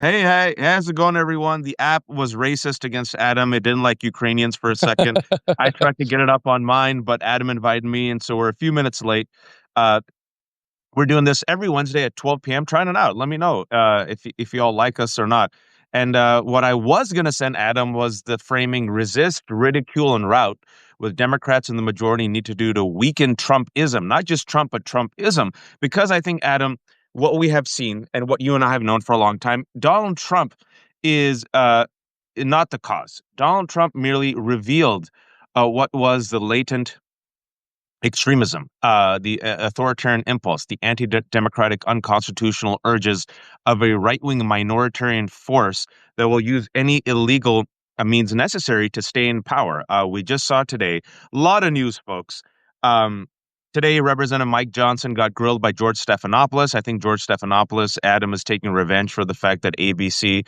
Hey, how's it going, everyone? The app was racist against Adam. It didn't like Ukrainians for a second. I tried to get it up on mine, but Adam invited me, and so we're a few minutes late. Uh, we're doing this every Wednesday at 12 p.m. Trying it out. Let me know if you all like us or not. And what I was gonna send Adam was the framing resist, ridicule, and rout with Democrats in the majority need to do to weaken Trumpism, not just Trump, but Trumpism. Because I think, Adam, what we have seen and what you and I have known for a long time, Donald Trump is not the cause. Donald Trump merely revealed what was the latent extremism, the authoritarian impulse, the anti-democratic, unconstitutional urges of a right-wing minoritarian force that will use any illegal means necessary to stay in power. We just saw today, a lot of news, folks. Um, Today, Representative Mike Johnson got grilled by George Stephanopoulos. I think George Stephanopoulos, Adam, is taking revenge for the fact that ABC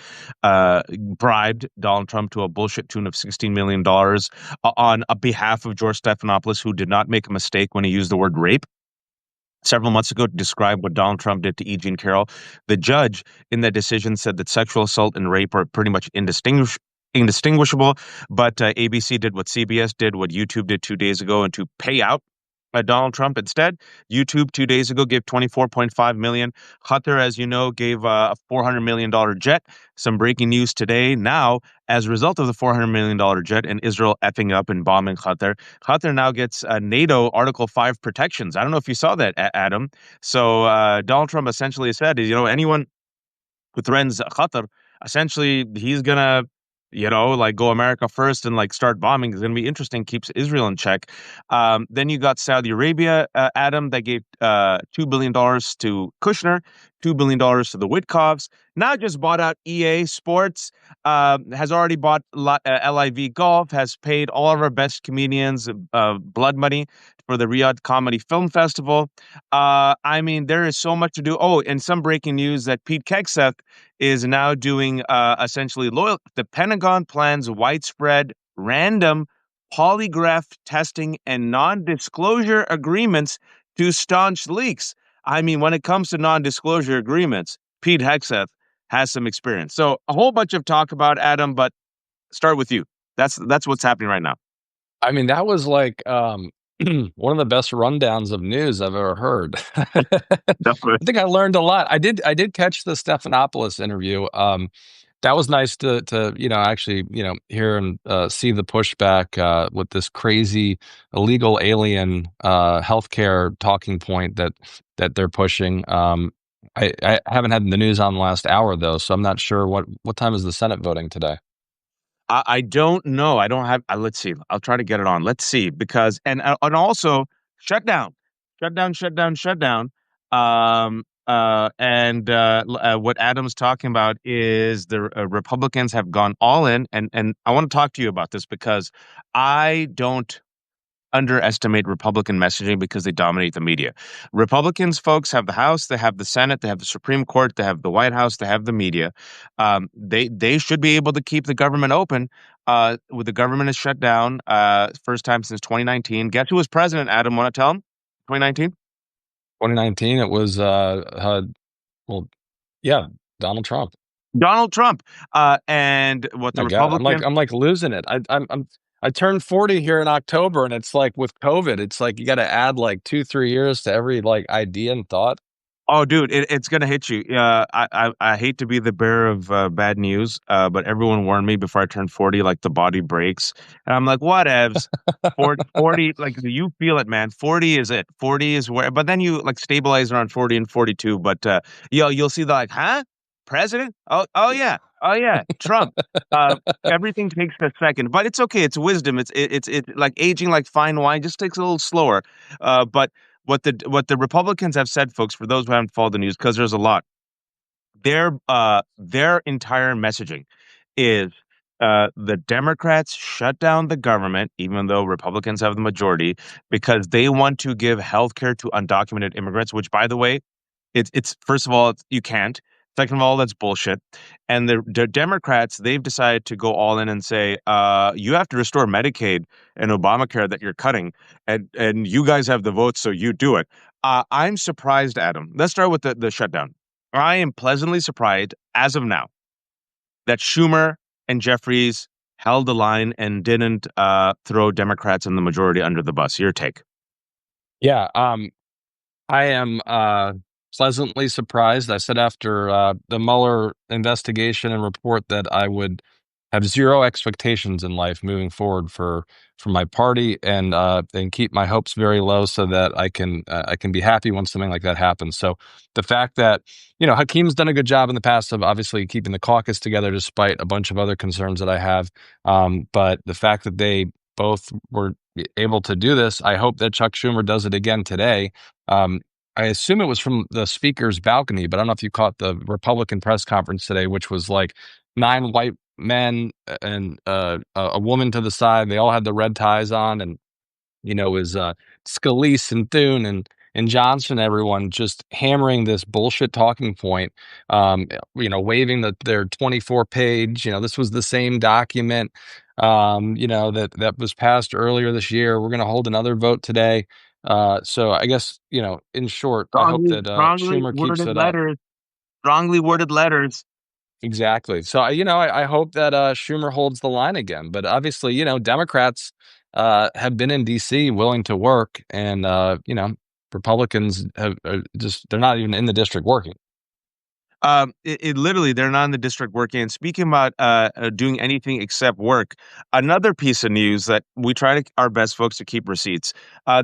bribed Donald Trump to a bullshit tune of $16 million on a behalf of George Stephanopoulos, who did not make a mistake when he used the word rape several months ago to describe what Donald Trump did to E. Jean Carroll. The judge in that decision said that sexual assault and rape are pretty much indistinguishable, but ABC did what CBS did, what YouTube did 2 days ago, and to pay out Donald Trump instead. YouTube 2 days ago gave 24.5 million. Qatar, as you know, gave a $400 million jet. Some breaking news today. Now, as a result of the $400 million jet and Israel effing up and bombing Qatar, Qatar now gets NATO Article 5 protections. I don't know if you saw that, Adam. So Donald Trump essentially said, anyone who threatens Qatar, essentially he's gonna, like go America first and like start bombing. It's gonna be interesting. Keeps Israel in check. Then you got Saudi Arabia, Adam, that gave $2 billion to Kushner, $2 billion to the Witkovs. Now just bought out EA Sports. Has already bought LIV Golf. Has paid all of our best comedians blood money for the Riyadh Comedy Film Festival. I mean, there is so much to do. Oh, and some breaking news that Pete Hegseth is now doing essentially loyal. The Pentagon plans widespread, random polygraph testing and non-disclosure agreements to staunch leaks. I mean, when it comes to non-disclosure agreements, Pete Hegseth has some experience. So a whole bunch of talk about Adam, but start with you. That's what's happening right now. I mean, that was like, one of the best rundowns of news I've ever heard. I think I learned a lot. I did catch the Stephanopoulos interview. That was nice to, actually, hear and see the pushback with this crazy illegal alien healthcare talking point that they're pushing. I haven't had the news on the last hour though, so I'm not sure what time is the Senate voting today. I don't know. I don't have. Let's see. I'll try to get it on. Let's see because and also shutdown, shutdown. What Adam's talking about is the Republicans have gone all in, and I want to talk to you about this because I don't underestimate Republican messaging because they dominate the media. Republicans, folks, have the House, they have the Senate, they have the Supreme Court, they have the White House, they have the media. They should be able to keep the government open. With the government is shut down, first time since 2019. Guess who was president? Adam, want to tell him? 2019. 2019, it was well, yeah, Donald Trump. Donald Trump. And what the My God, I'm like Republican. I'm like losing it. I turned 40 here in October, and it's like with COVID, it's like you got to add like 2, 3 years to every like idea and thought. Oh, dude, it's gonna hit you. I hate to be the bearer of bad news, but everyone warned me before I turned 40, like the body breaks, and I'm like, whatevs. 40, like you feel it, man. 40 is it. 40 is where, but then you like stabilize around 40 and 42. But you'll see the like, huh? President? Oh yeah, Trump. Uh, Everything takes a second, but it's okay. It's wisdom. It's like aging like fine wine. Just takes a little slower. But what the Republicans have said, folks, for those who haven't followed the news, because there's a lot, their entire messaging is the Democrats shut down the government, even though Republicans have the majority, because they want to give health care to undocumented immigrants, which, by the way, it's first of all, you can't. Second of all, that's bullshit. And the Democrats, they've decided to go all in and say, you have to restore Medicaid and Obamacare that you're cutting, and you guys have the votes, so you do it. I'm surprised, Adam. Let's start with the shutdown. I am pleasantly surprised as of now. that Schumer and Jeffries held the line and didn't throw Democrats and the majority under the bus. Your take? Yeah, I am pleasantly surprised. I said after the Mueller investigation and report that I would have zero expectations in life moving forward for my party, and keep my hopes very low so that I can be happy when something like that happens. So the fact that Hakeem's done a good job in the past of obviously keeping the caucus together despite a bunch of other concerns that I have, but the fact that they both were able to do this, I hope that Chuck Schumer does it again today. um, I assume it was from the speaker's balcony, but I don't know if you caught the Republican press conference today, which was like 9 white men and a woman to the side. They all had the red ties on, and it was Scalise and Thune and Johnson, everyone just hammering this bullshit talking point. Waving their 24 page. This was the same document. That was passed earlier this year. We're going to hold another vote today. So I guess in short, I hope Strongly, that strongly Schumer keeps worded it up. letters. Strongly worded letters. Exactly. So I hope that Schumer holds the line again. But obviously, Democrats have been in D.C. willing to work, and Republicans have just they're not even in the district working. It literally, they're not in the district working. And speaking about doing anything except work, another piece of news that we try to our best, folks, to keep receipts.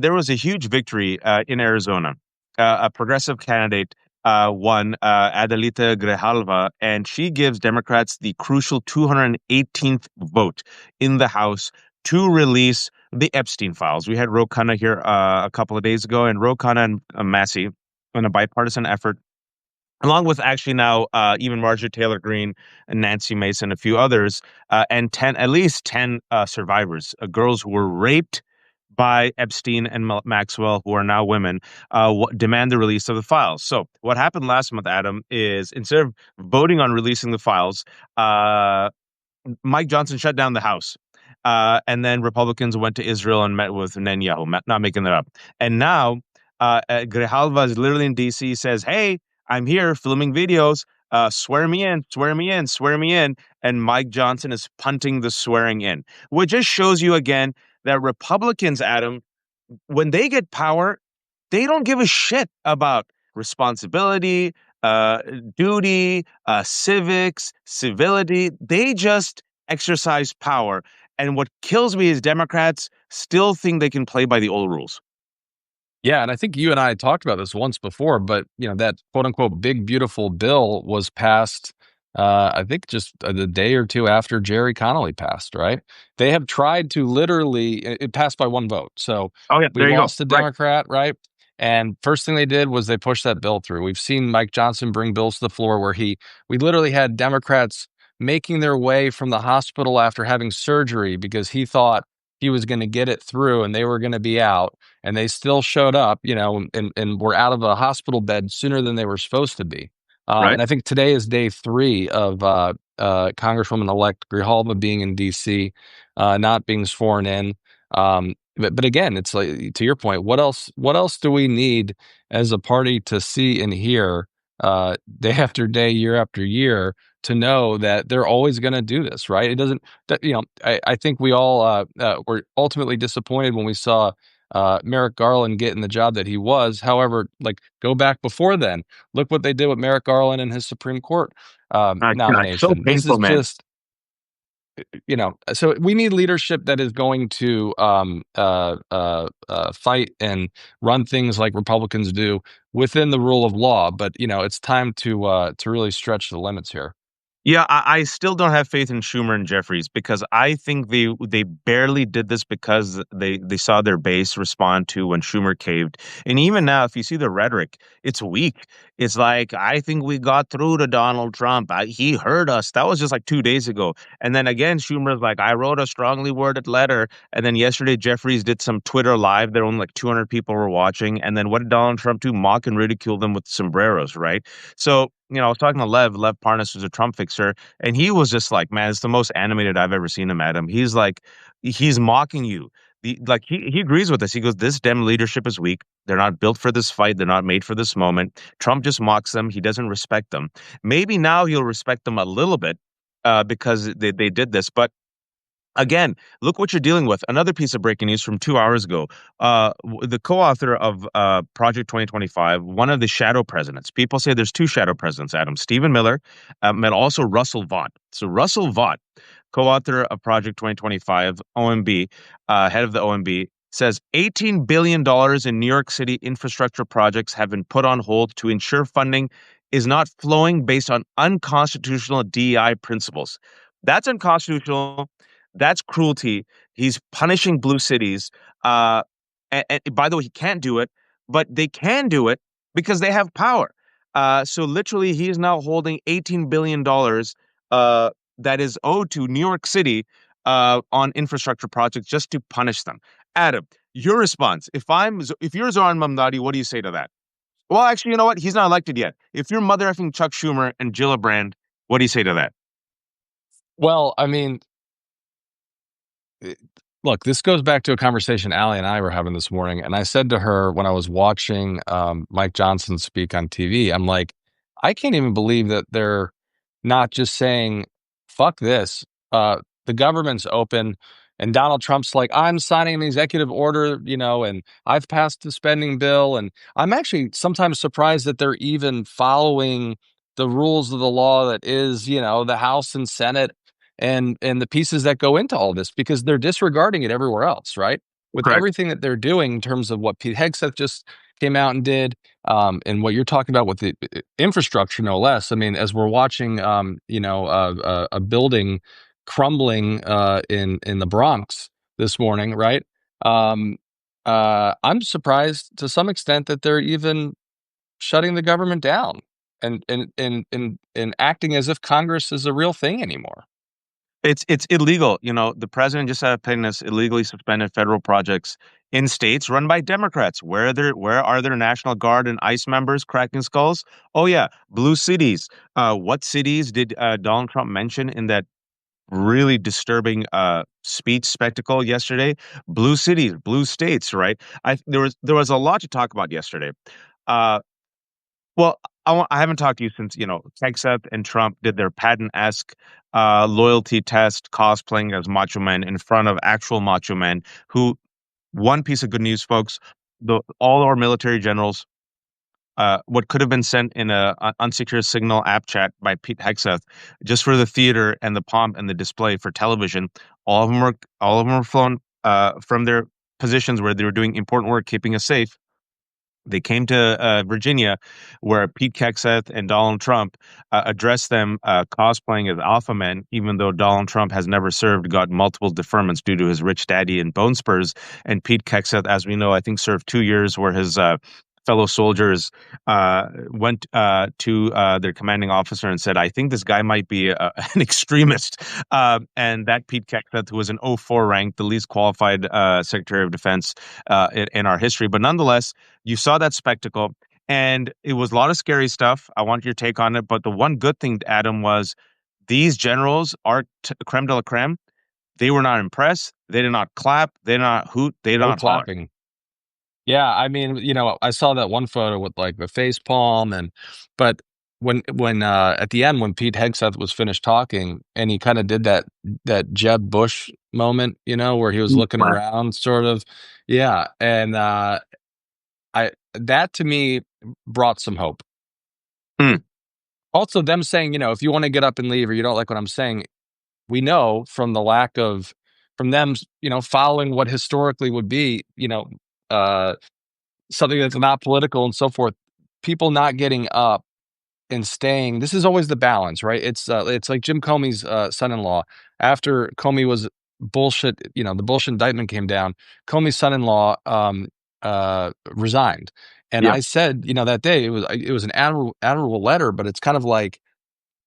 There was a huge victory in Arizona. A progressive candidate won, Adelita Grijalva, and she gives Democrats the crucial 218th vote in the House to release the Epstein files. We had Ro Khanna here a couple of days ago, and Ro Khanna and Massey, in a bipartisan effort, along with actually now even Marjorie Taylor Greene and Nancy Mason, a few others, and at least 10 survivors, girls who were raped by Epstein and Maxwell, who are now women, demand the release of the files. So what happened last month, Adam, is instead of voting on releasing the files, uh, Mike Johnson shut down the House. And then Republicans went to Israel and met with Netanyahu, not making that up. And now Grijalva is literally in DC, says, "Hey, I'm here filming videos. Swear me in, swear me in, swear me in." And Mike Johnson is punting the swearing in, which just shows you again that Republicans, Adam, when they get power, they don't give a shit about responsibility, uh, duty, civics, civility. They just exercise power. And what kills me is Democrats still think they can play by the old rules. Yeah, and I think you and I talked about this once before, but that quote unquote big beautiful bill was passed. I think just the day or two after Jerry Connolly passed. Right? They have tried to literally. It passed by one vote, so Oh yeah, we there you go. lost a Right, Democrat. Right? And first thing they did was they pushed that bill through. We've seen Mike Johnson bring bills to the floor where we literally had Democrats making their way from the hospital after having surgery because he thought he was going to get it through and they were going to be out, and they still showed up, and were out of a hospital bed sooner than they were supposed to be. right. And I think today is day 3 of Congresswoman-elect Grijalva being in D.C., not being sworn in. But again, it's like to your point. What else? What else do we need as a party to see and hear day after day, year after year, to know that they're always going to do this? Right? It doesn't. I think we all were ultimately disappointed when we saw Merrick Garland getting the job that he was. However, like go back before then, look what they did with Merrick Garland and his Supreme Court God, so nomination. This is painful, man. just, so we need leadership that is going to fight and run things like Republicans do within the rule of law. But it's time to really stretch the limits here. Yeah, I still don't have faith in Schumer and Jeffries because I think they barely did this because they saw their base respond to when Schumer caved. And even now, if you see the rhetoric, it's weak. It's like, I think we got through to Donald Trump. He heard us. That was just like 2 days ago. And then again, Schumer's like, I wrote a strongly worded letter. And then yesterday, Jeffries did some Twitter live. There only like 200 people were watching. And then what did Donald Trump do? Mock and ridicule them with sombreros, right? So, I was talking to Lev Parnas, who's a Trump fixer, and he was just like, man, it's the most animated I've ever seen him, Adam. He's like, he's mocking you. He agrees with us. He goes, this Dem leadership is weak. They're not built for this fight. They're not made for this moment. Trump just mocks them. He doesn't respect them. Maybe now he'll respect them a little bit because they did this. But again, look what you're dealing with. Another piece of breaking news from 2 hours ago. The co-author of Project 2025, one of the shadow presidents. People say there's two shadow presidents, Adam. Stephen Miller, and also Russell Vought. So Russell Vought, co-author of Project 2025, OMB, head of the OMB, says $18 billion in New York City infrastructure projects have been put on hold to ensure funding is not flowing based on unconstitutional DEI principles. That's unconstitutional. That's cruelty. He's punishing blue cities. And by the way, he can't do it, but they can do it because they have power. So literally, he is now holding $18 billion that is owed to New York City on infrastructure projects just to punish them. Adam, your response. If you're Zoran Mamdani, what do you say to that? Well, actually, you know what? He's not elected yet. If you're mother effing Chuck Schumer and Gillibrand, what do you say to that? Well, I mean, eh, look, this goes back to a conversation Allie and I were having this morning, and I said to her when I was watching Mike Johnson speak on TV, I'm like, I can't even believe that they're not just saying, "Fuck this." The government's open, and Donald Trump's like, "I'm signing an executive order," and I've passed the spending bill, and I'm actually sometimes surprised that they're even following the rules of the law that is, the House and Senate and the pieces that go into all this because they're disregarding it everywhere else, right? With Correct. everything that they're doing in terms of what Pete Hegseth just came out and did, and what you're talking about with the infrastructure, no less. I mean, as we're watching, a building crumbling in the Bronx this morning, right? Um, I'm surprised to some extent that they're even shutting the government down and acting as if Congress is a real thing anymore. It's illegal. The president just had a opinion that's illegally suspended federal projects in states run by Democrats. Where are their National Guard and ICE members cracking skulls? Oh yeah, blue cities. What cities did Donald Trump mention in that really disturbing speech spectacle yesterday? Blue cities, blue states, right? There was a lot to talk about yesterday. Uh, well, I haven't talked to you since, Hegseth and Trump did their Patton-esque loyalty test, cosplaying as macho men in front of actual macho men who, one piece of good news, folks, all our military generals, what could have been sent in a unsecure signal app chat by Pete Hegseth, just for the theater and the pomp and the display for television, all of them were flown from their positions where they were doing important work, keeping us safe. They came to Virginia, where Pete Hegseth and Donald Trump addressed them cosplaying as alpha men, even though Donald Trump has never served, got multiple deferments due to his rich daddy and bone spurs. And Pete Hegseth, as we know, I think served 2 years, where his fellow soldiers went to their commanding officer and said, I think this guy might be an extremist. And that Pete Hegseth, who was an '04 rank, the least qualified Secretary of Defense in our history. But nonetheless, you saw that spectacle, and it was a lot of scary stuff. I want your take on it. But the one good thing, Adam, was these generals are creme de la creme. They were not impressed. They did not clap. They did not hoot. They did No not holler. clapping. Yeah, I mean, I saw that one photo with like the face palm but when at the end when Pete Hegseth was finished talking and he kind of did that Jeb Bush moment, where he was looking Wow. around sort of. Yeah, and I that to me brought some hope. Hmm. Also them saying, if you want to get up and leave or you don't like what I'm saying, we know from the lack of from them, following what historically would be, uh something that's not political and so forth, people not getting up and staying. This is always the balance, right? It's like Jim Comey's son-in-law. After Comey was bullshit, the bullshit indictment came down, Comey's son-in-law resigned. And Yeah. I said, that day it was an admirable letter, but it's kind of like,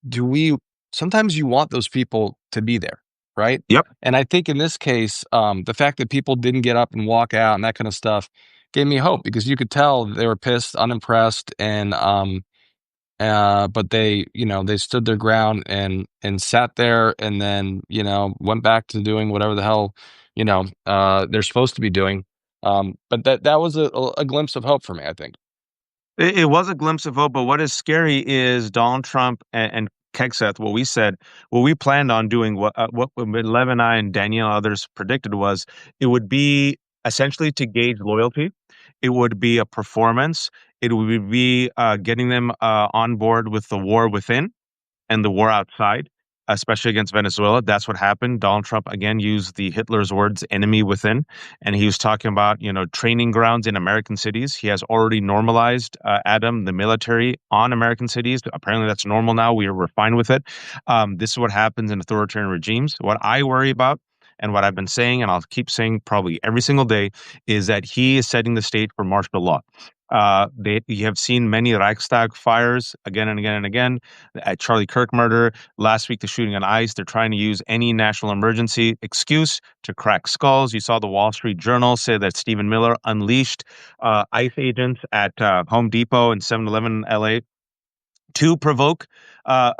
do we sometimes you want those people to be there, right? Yep. And I think in this case, the fact that people didn't get up and walk out and that kind of stuff gave me hope because you could tell they were pissed, unimpressed, and but they stood their ground and sat there and then went back to doing whatever the hell they're supposed to be doing. But that was a glimpse of hope for me, I think. It was a glimpse of hope, but what is scary is Donald Trump and Kegseth, what we planned on doing, what Lev and I and Danielle and others predicted was it would be essentially to gauge loyalty. It would be a performance. It would be getting them on board with the war within and the war outside, especially against Venezuela. That's what happened. Donald Trump again used the Hitler's words "enemy within," and he was talking about training grounds in American cities. He has already normalized Adam the military on American cities. Apparently, that's normal now. We're fine with it. This is what happens in authoritarian regimes. What I worry about. And what I've been saying, and I'll keep saying probably every single day, is that he is setting the stage for martial law. You have seen many Reichstag fires again and again and again. At Charlie Kirk murder, last week the shooting on ICE. They're trying to use any national emergency excuse to crack skulls. You saw the Wall Street Journal say that Stephen Miller unleashed ICE agents at Home Depot and 7-Eleven in LA to provoke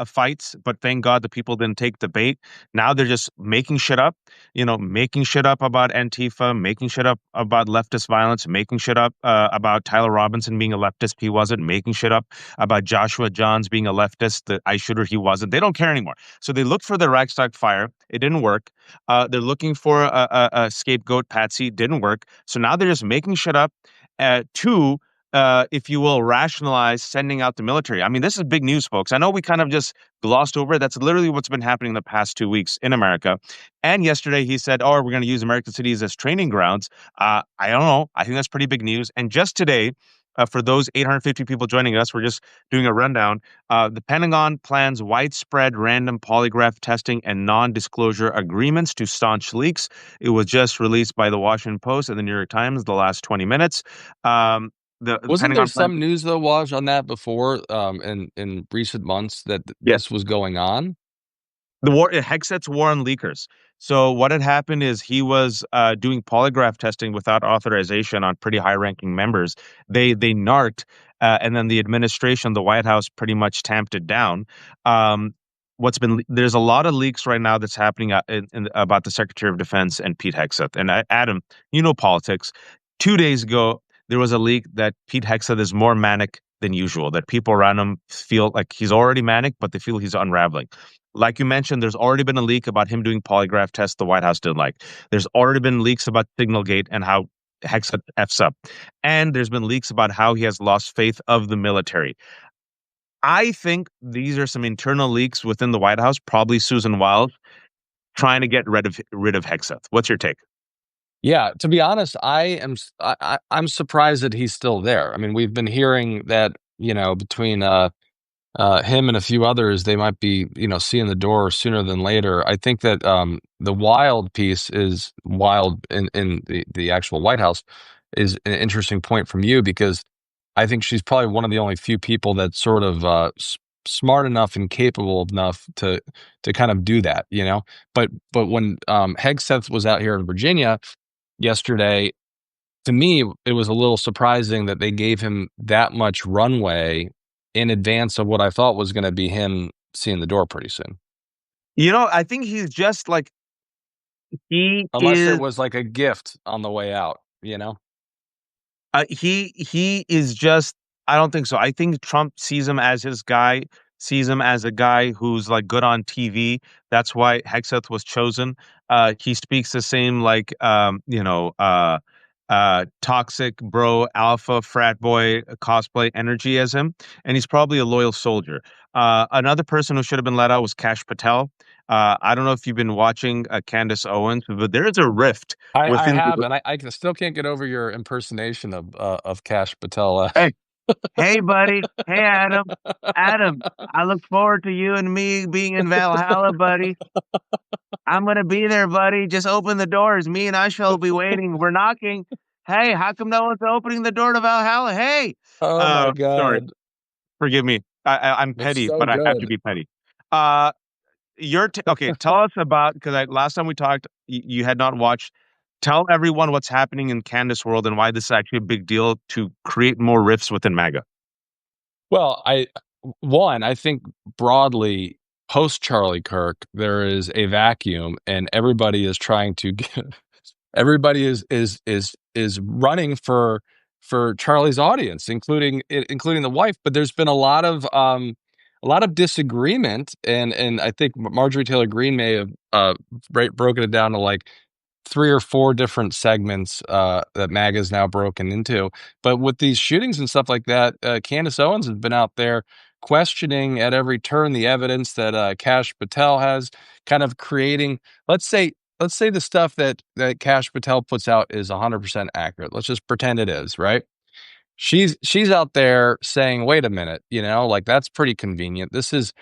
fights, but thank God the people didn't take the bait. Now they're just making shit up, making shit up about Antifa, making shit up about leftist violence, making shit up about Tyler Robinson being a leftist. He wasn't. Making shit up about Joshua Johns being a leftist, the ICE shooter. He wasn't. They don't care anymore. So they looked for the Reichstag fire. It didn't work. They're looking for a scapegoat, Patsy. Didn't work. So now they're just making shit up to if you will, rationalize sending out the military. I mean, this is big news, folks. I know we kind of just glossed over it. That's literally what's been happening the past 2 weeks in America. And yesterday he said, oh, we're going to use American cities as training grounds. I don't know. I think that's pretty big news. And just today, for those 850 people joining us, we're just doing a rundown. The Pentagon plans widespread random polygraph testing and non-disclosure agreements to staunch leaks. It was just released by the Washington Post and the New York Times the last 20 minutes. The Wasn't there Pentagon plans. some news though, Waj, on that before, in recent months that Yes, this was going on? the war, Hexet's war on leakers. So what had happened is he was doing polygraph testing without authorization on pretty high-ranking members. They narked, and then the administration, the White House, pretty much tamped it down. There's a lot of leaks right now that's happening about the Secretary of Defense and Pete Hegseth. And Adam, you know politics. 2 days ago, there was a leak that Pete Hegseth is more manic than usual. That people around him feel like he's already manic, but they feel he's unraveling. Like you mentioned, there's already been a leak about him doing polygraph tests the White House didn't like. There's already been leaks about Signalgate and how Hegseth F's up. And there's been leaks about how he has lost faith of the military. I think these are some internal leaks within the White House, probably Susan Wild trying to get rid of Hegseth. What's your take? Yeah, to be honest, I'm surprised that he's still there. I mean, we've been hearing that, between him and a few others, they might be, seeing the door sooner than later. I think that the Wild piece is Wild in the actual White House is an interesting point from you, because I think she's probably one of the only few people that's sort of smart enough and capable enough to kind of do that, But when Hegseth was out here in Virginia yesterday, to me, it was a little surprising that they gave him that much runway in advance of what I thought was going to be him seeing the door pretty soon. I think he's just like he Unless it is. was like a gift on the way out. He is just. I don't think so. I think Trump sees him as his guy, sees him as a guy who's like good on TV. That's why Hegseth was chosen. He speaks the same like toxic bro, alpha, frat boy, cosplay energy as him, and he's probably a loyal soldier. Another person who should have been let out was Kash Patel. I don't know if you've been watching Candace Owens, but there is a rift I within have, the. and I still can't get over your impersonation of Kash Patel. Hey, hey, buddy. Hey, Adam. Adam, I look forward to you and me being in Valhalla, buddy. I'm gonna be there, buddy. Just open the doors. Me and Usha will be waiting. We're knocking. Hey, how come no one's opening the door to Valhalla? Hey. Oh my Sorry. God, Forgive me. I'm that's petty, so but I have to good. be petty. Uh, okay. Tell us about because last time we talked, you had not watched. Tell everyone what's happening in Candace world and why this is actually a big deal to create more rifts within MAGA. Well, I think broadly post Charlie Kirk, there is a vacuum, and everybody is trying to get, everybody is running for Charlie's audience, including the wife. But there's been a lot of a lot of disagreement, and I think Marjorie Taylor Greene may have broken it down to like 3 or 4 different segments that MAGA's now broken into. But with these shootings and stuff like that, Candace Owens has been out there questioning at every turn the evidence that Kash Patel has, kind of creating. Let's say the stuff that Kash Patel puts out is 100% accurate. Let's just pretend it is, right? She's out there saying, "Wait a minute, like that's pretty convenient. This is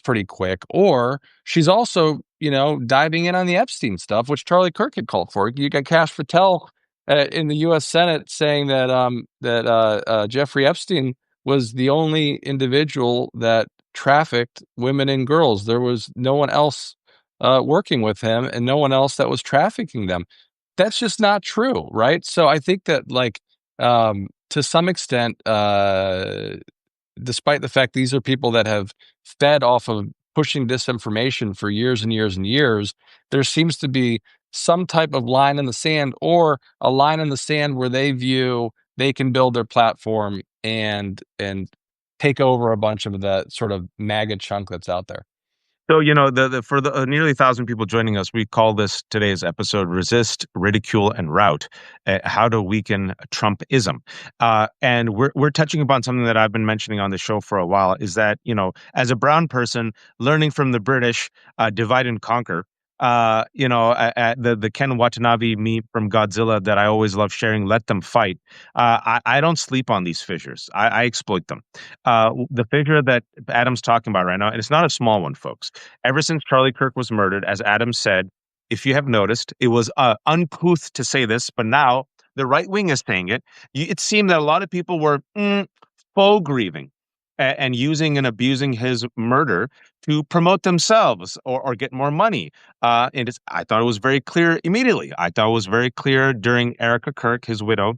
pretty quick." Or she's also, diving in on the Epstein stuff, which Charlie Kirk had called for. You got Kash Patel in the U.S. Senate saying that Jeffrey Epstein was the only individual that trafficked women and girls. There was no one else working with him, and no one else that was trafficking them. That's just not true, right? So I think that to some extent, despite the fact these are people that have fed off of pushing disinformation for years and years and years, there seems to be some type of line in the sand, or a line in the sand where they view they can build their platform and take over a bunch of the sort of MAGA chunk that's out there. So, the for the nearly 1,000 people joining us, we call this today's episode "Resist, Ridicule, and Rout: How to Weaken Trumpism." And we're touching upon something that I've been mentioning on the show for a while. Is that, as a brown person learning from the British, divide and conquer. The Ken Watanabe meme from Godzilla that I always love sharing. Let them fight. I don't sleep on these fissures. I exploit them. The fissure that Adam's talking about right now, and it's not a small one, folks. Ever since Charlie Kirk was murdered, as Adam said, if you have noticed, it was uncouth to say this, but now the right wing is saying it. It seemed that a lot of people were faux grieving and using and abusing his murder to promote themselves or get more money. I thought it was very clear immediately. I thought it was very clear during Erica Kirk, his widow.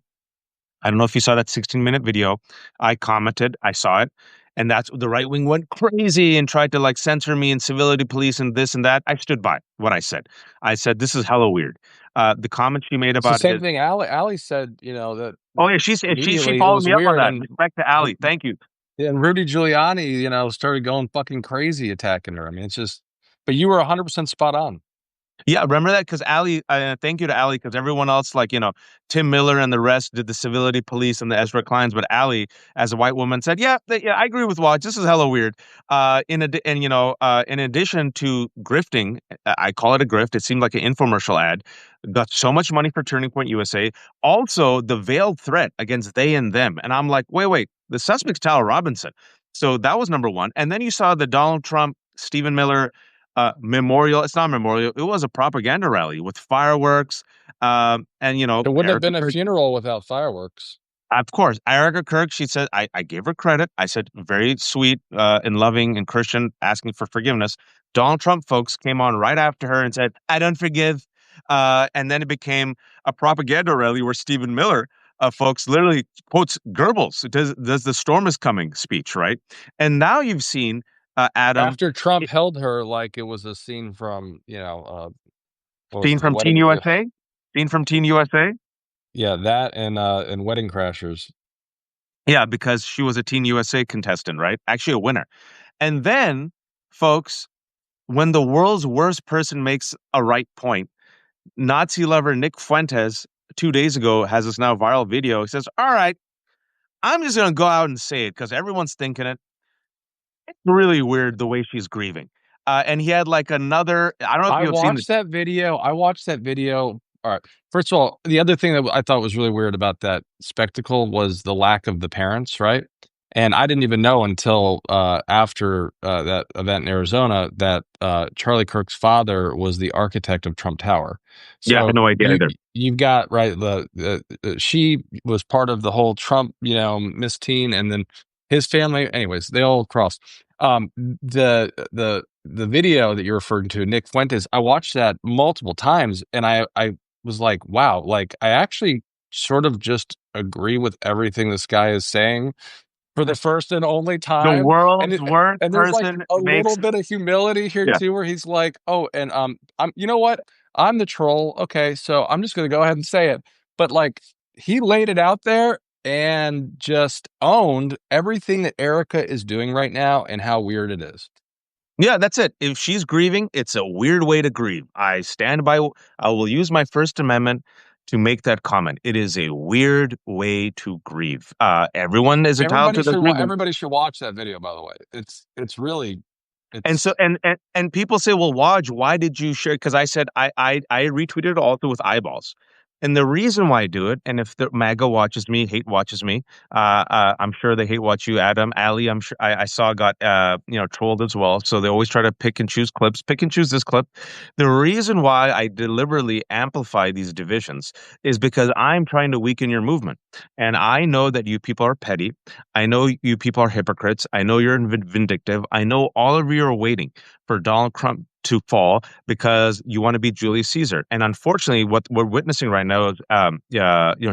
I don't know if you saw that 16-minute video. I commented, I saw it. And that's the right wing went crazy and tried to like censor me and civility police and this and that. I stood by what I said. I said, this is hella weird. The comment she made It's the about same his. thing. Ali said, that Oh, yeah, she immediately it followed was me up on weird, that. Respect to Ali. Thank you. and Rudy Giuliani, started going fucking crazy attacking her. I mean, it's just. But you were 100% spot on. Yeah, remember that? Because Ali, thank you to Ali, because everyone else, like, Tim Miller and the rest did the civility police and the Ezra Kleins, but Ali, as a white woman, said, yeah, I agree with Watch. This is hella weird. In addition to grifting, I call it a grift. It seemed like an infomercial ad. Got so much money for Turning Point USA. Also, the veiled threat against they and them. And I'm like, wait, the suspect's Tal Robinson. So that was number one. And then you saw the Donald Trump, Stephen Miller memorial. It's not a memorial. It was a propaganda rally with fireworks. And It wouldn't have Erica been a Kirk, funeral without fireworks. of course, Erica Kirk. She said, I gave her credit. I said, very sweet and loving and Christian, asking for forgiveness. Donald Trump folks came on right after her and said, I don't forgive. And then it became a propaganda rally where Stephen Miller, folks, literally quotes Goebbels. Does the storm is coming speech, right? And now you've seen Adam. After Trump held her like it was a scene from, what was Scene it, the from Teen wedding? USA? Scene from Teen USA? Yeah, that and Wedding Crashers. Yeah, because she was a Teen USA contestant, right? Actually, a winner. And then, folks, when the world's worst person makes a right point, Nazi lover Nick Fuentes 2 days ago has this now viral video. He says, all right, I'm just going to go out and say it because everyone's thinking it. It's really weird the way she's grieving. And he had like another, I don't know if I you have seen the. watched that video. All right. First of all, the other thing that I thought was really weird about that spectacle was the lack of the parents, right? And I didn't even know until after that event in Arizona that Charlie Kirk's father was the architect of Trump Tower. Yeah, I So had no idea either. you've got right she was part of the whole Trump, Miss Teen, and then his family. Anyways, they all crossed. The video that you're referring to, Nick Fuentes, I watched that multiple times, and I was like, wow, like I actually sort of just agree with everything this guy is saying for the first and only The time. And world's it, worst and there's like person a makes. little bit of humility here Yeah. too, where he's like, oh, and I'm, you know what? I'm the troll. Okay, so I'm just gonna go ahead and say it. But like he laid it out there, and just owned everything that Erica is doing right now and how weird it is. Yeah, that's it. If she's grieving, it's a weird way to grieve. I stand by, I will use my First Amendment to make that comment. It is a weird way to grieve. Everyone is entitled to their grievance. Everybody should watch that video, by the way. It's really And so it's and people say, well, Waj, why did you share? Because I said I retweeted it also with eyeballs. And the reason why I do it, and if the MAGA watches me, hate watches me, I'm sure they hate watch you, Adam, Ali. I'm sure I saw got trolled as well. So they always try to pick and choose clips, pick and choose this clip. The reason why I deliberately amplify these divisions is because I'm trying to weaken your movement, and I know that you people are petty. I know you people are hypocrites. I know you're vindictive. I know all of you are waiting for Donald Trump to fall because you want to be Julius Caesar. And unfortunately, what we're witnessing right now is,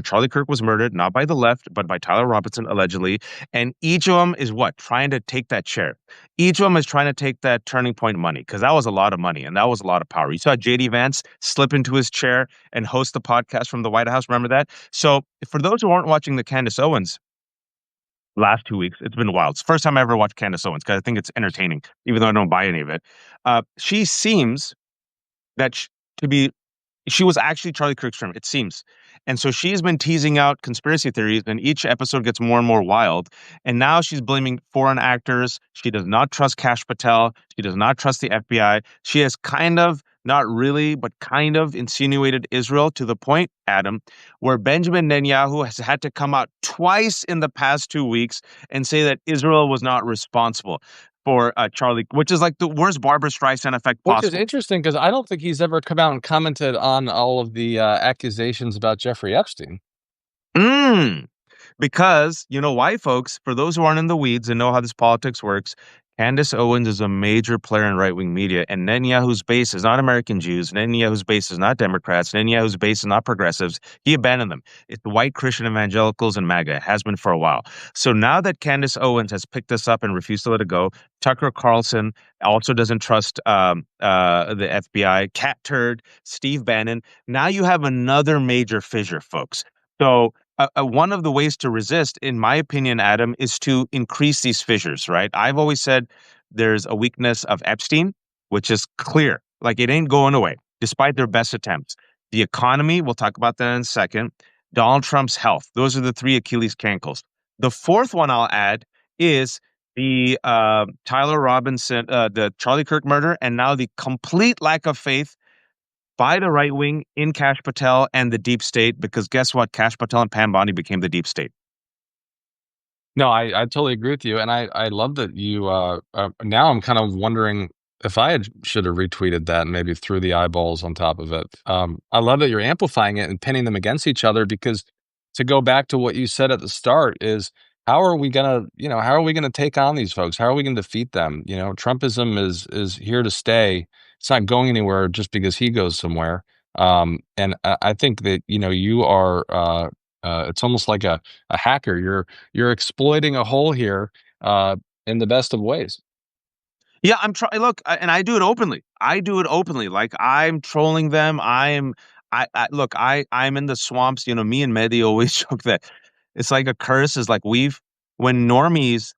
Charlie Kirk was murdered not by the left, but by Tyler Robinson allegedly. And each of them is what trying to take that chair. Each of them is trying to take that turning point money because that was a lot of money and that was a lot of power. You saw JD Vance slip into his chair and host the podcast from the White House. Remember that? So for those who aren't watching the Candace Owens last 2 weeks. It's been wild. It's the first time I ever watched Candace Owens because I think it's entertaining, even though I don't buy any of it. She seems that to be she was actually Charlie Kirk's friend, it seems. And so she's been teasing out conspiracy theories, and each episode gets more and more wild. And now she's blaming foreign actors. She does not trust Kash Patel. She does not trust the FBI. She has kind of, not really, but kind of insinuated Israel to the point, Adam, where Benjamin Netanyahu has had to come out twice in the past 2 weeks and say that Israel was not responsible for Charlie, which is like the worst Barbara Streisand effect which is possible. interesting because I don't think he's ever come out and commented on all of the accusations about Jeffrey Epstein. Mm. Because you know why, folks? For those who aren't in the weeds and know how this politics works, Candace Owens is a major player in right-wing media, and Netanyahu's base is not American Jews. Netanyahu's base is not Democrats. Netanyahu's base is not progressives. He abandoned them. It's the white Christian evangelicals and MAGA. It has been for a while. So now that Candace Owens has picked this up and refused to let it go, Tucker Carlson also doesn't trust the FBI. Cat Turd, Steve Bannon. Now you have another major fissure, folks. So one of the ways to resist, in my opinion, Adam, is to increase these fissures, right? I've always said there's a weakness of Epstein, which is clear. Like it ain't going away, despite their best attempts. The economy, we'll talk about that in a second. Donald Trump's health. Those are the three Achilles cankles. The fourth one I'll add is the Tyler Robinson, the Charlie Kirk murder, and now the complete lack of faith by the right wing in Kash Patel and the deep state, because guess what? Kash Patel and Pam Bondi became the deep state. No, I totally agree with you, and I love that you. Now I'm kind of wondering if should have retweeted that and maybe threw the eyeballs on top of it. I love that you're amplifying it and pinning them against each other because to go back to what you said at the start is how are we gonna take on these folks? How are we gonna defeat them? Trumpism is here to stay. It's not going anywhere just because he goes somewhere. And I think that you are. It's almost like a hacker. You're exploiting a hole here in the best of ways. Yeah, I'm trying. Look, and I do it openly. I do it openly. Like I'm trolling them. I'm in the swamps. Me and Mehdi always joke that it's like a curse. Is like when normies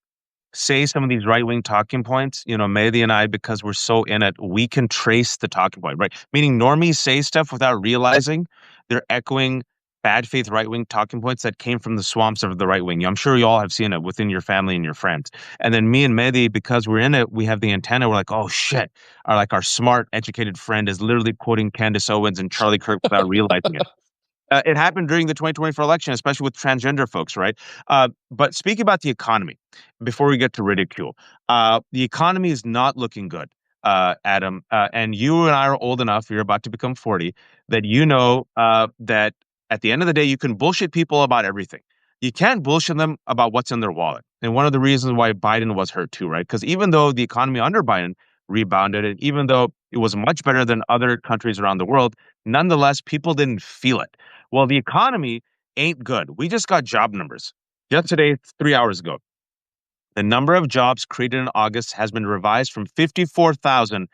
say some of these right wing talking points, Mehdi and I, because we're so in it, we can trace the talking point, right? Meaning normies say stuff without realizing they're echoing bad faith right wing talking points that came from the swamps of the right wing. I'm sure you all have seen it within your family and your friends. And then me and Mehdi, because we're in it, we have the antenna. We're like, oh shit. Our smart, educated friend is literally quoting Candace Owens and Charlie Kirk without realizing it. It happened during the 2024 election, especially with transgender folks, right? But speaking about the economy, before we get to ridicule, the economy is not looking good, Adam. And you and I are old enough, you're about to become 40, that that at the end of the day, you can bullshit people about everything. You can't bullshit them about what's in their wallet. And one of the reasons why Biden was hurt too, right? Because even though the economy under Biden rebounded, and even though it was much better than other countries around the world, nonetheless, people didn't feel it. Well, the economy ain't good. We just got job numbers. Just today, 3 hours ago, the number of jobs created in August has been revised from 54,000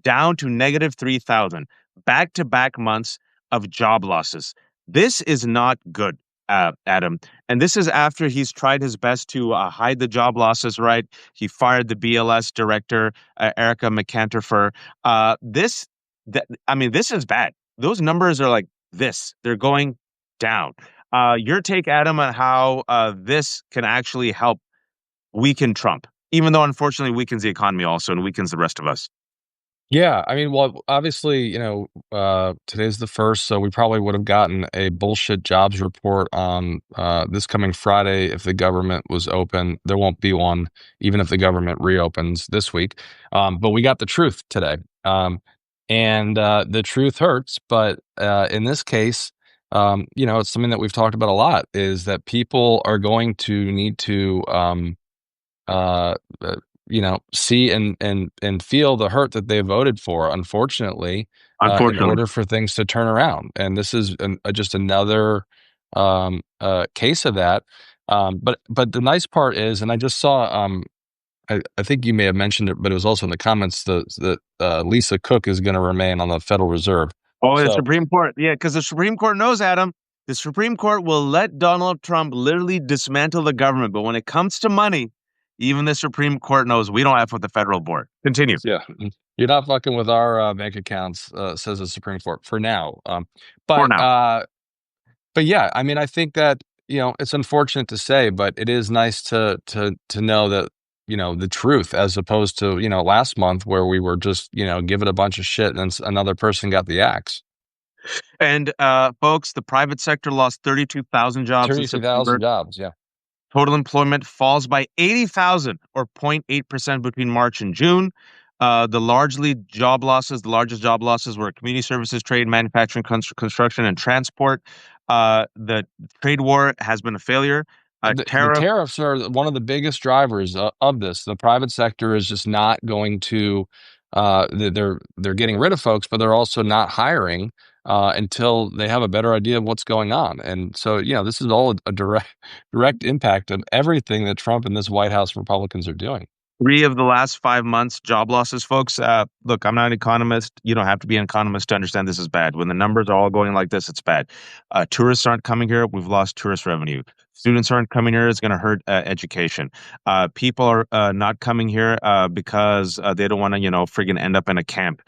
down to negative 3,000, back to back months of job losses. This is not good. Adam. And this is after he's tried his best to hide the job losses, right? He fired the BLS director, Erica McCanterfer. This, I mean, this is bad. Those numbers are like this, they're going down. Your take, Adam, on how this can actually help weaken Trump, even though unfortunately weakens the economy also and weakens the rest of us. Yeah, I mean, well, obviously, today's the first, so we probably would have gotten a bullshit jobs report on this coming Friday if the government was open. There won't be one, even if the government reopens this week. But we got the truth today, and the truth hurts. But in this case, it's something that we've talked about a lot. Is that people are going to need to uh, see and feel the hurt that they voted for, unfortunately, in Unfortunately, order for things to turn around. And this is just another case of that. But the nice part is, and I just saw, I think you may have mentioned it, but it was also in the comments that Lisa Cook is going to remain on the Federal Reserve. oh, the So Supreme Court. Yeah, because the Supreme Court knows, Adam. The Supreme Court will let Donald Trump literally dismantle the government. But when it comes to money, even the Supreme Court knows we don't have with the federal board. Continue. yeah, you're not fucking with our bank accounts, says the Supreme Court for now. For But now. But yeah, I mean, I think that, it's unfortunate to say, but it is nice to know that, the truth as opposed to, last month where we were just, giving a bunch of shit and then another person got the axe. And folks, the private sector lost 32,000 jobs in 32,000 September. jobs, yeah. Total employment falls by 80,000 or 0.8% between March and June. The the largest job losses were community services, trade, manufacturing, construction, and transport. The trade war has been a failure. The Tariff tariffs are one of the biggest drivers of this. The private sector is just not going to they're getting rid of folks, but they're also not hiring until they have a better idea of what's going on. And so, this is all a direct impact of everything that Trump and this White House Republicans are doing. 3 of the last 5 months job losses, folks. Look, I'm not an economist. You don't have to be an economist to understand this is bad. When the numbers are all going like this, it's bad. Tourists aren't coming here. We've lost tourist revenue. Students aren't coming here. It's going to hurt education. People are not coming here because they don't want to, friggin' end up in a camp.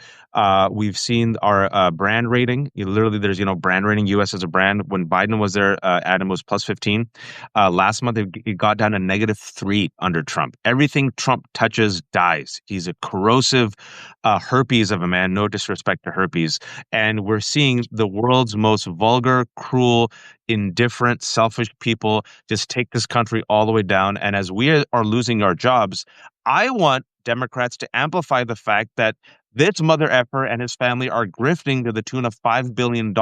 We've seen our brand rating. Literally, there's, brand rating. U.S. as a brand. When Biden was there, Adam was plus 15. Last month, it got down to -3 under Trump. Everything Trump touches dies. He's a corrosive herpes of a man. No disrespect to herpes. And we're seeing the world's most vulgar, cruel, indifferent, selfish people just take this country all the way down. And as we are losing our jobs, I want Democrats to amplify the fact that this mother effer and his family are grifting to the tune of $5 billion,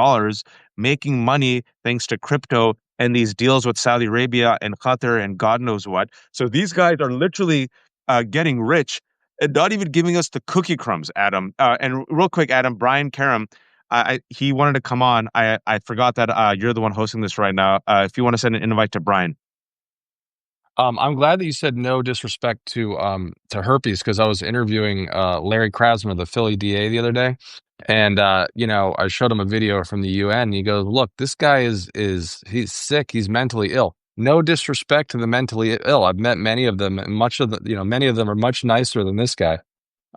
making money thanks to crypto and these deals with Saudi Arabia and Qatar and God knows what. So these guys are literally getting rich and not even giving us the cookie crumbs, Adam. And real quick, Adam, Brian Karem, he wanted to come on. I forgot that you're the one hosting this right now. If you want to send an invite to Brian. I'm glad that you said no disrespect to herpes because I was interviewing Larry Krasner, the Philly DA, the other day, and I showed him a video from the UN. And he goes, "Look, this guy he's sick. He's mentally ill. No disrespect to the mentally ill. I've met many of them, and many of them are much nicer than this guy."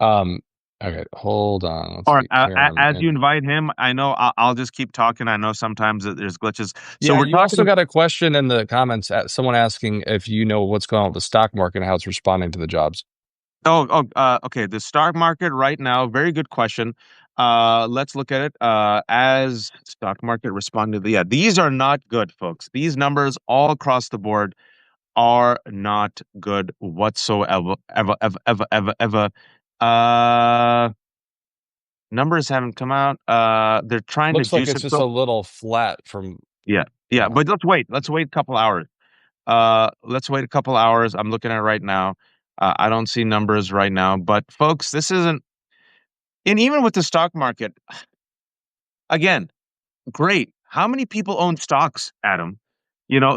Um, okay, hold on. Let's All right. get Karen As you in. invite him, I know I'll just keep talking. I know sometimes that there's glitches. So Yeah, we're you also talking. got a question in the comments. Someone asking if you know what's going on with the stock market and how it's responding to the jobs. Okay. The stock market right now, very good question. Let's look at it. As stock market responded, yeah, these are not good, folks. These numbers all across the board are not good whatsoever. Ever. Uh, Numbers haven't come out. They're trying to Looks like juice it's it. just a So little flat from, yeah, you yeah. know. But let's wait. Let's wait a couple hours. Let's wait a couple hours. I'm looking at it right now. I don't see numbers right now, but folks, this isn't. And even with the stock market, again, great. How many people own stocks, Adam?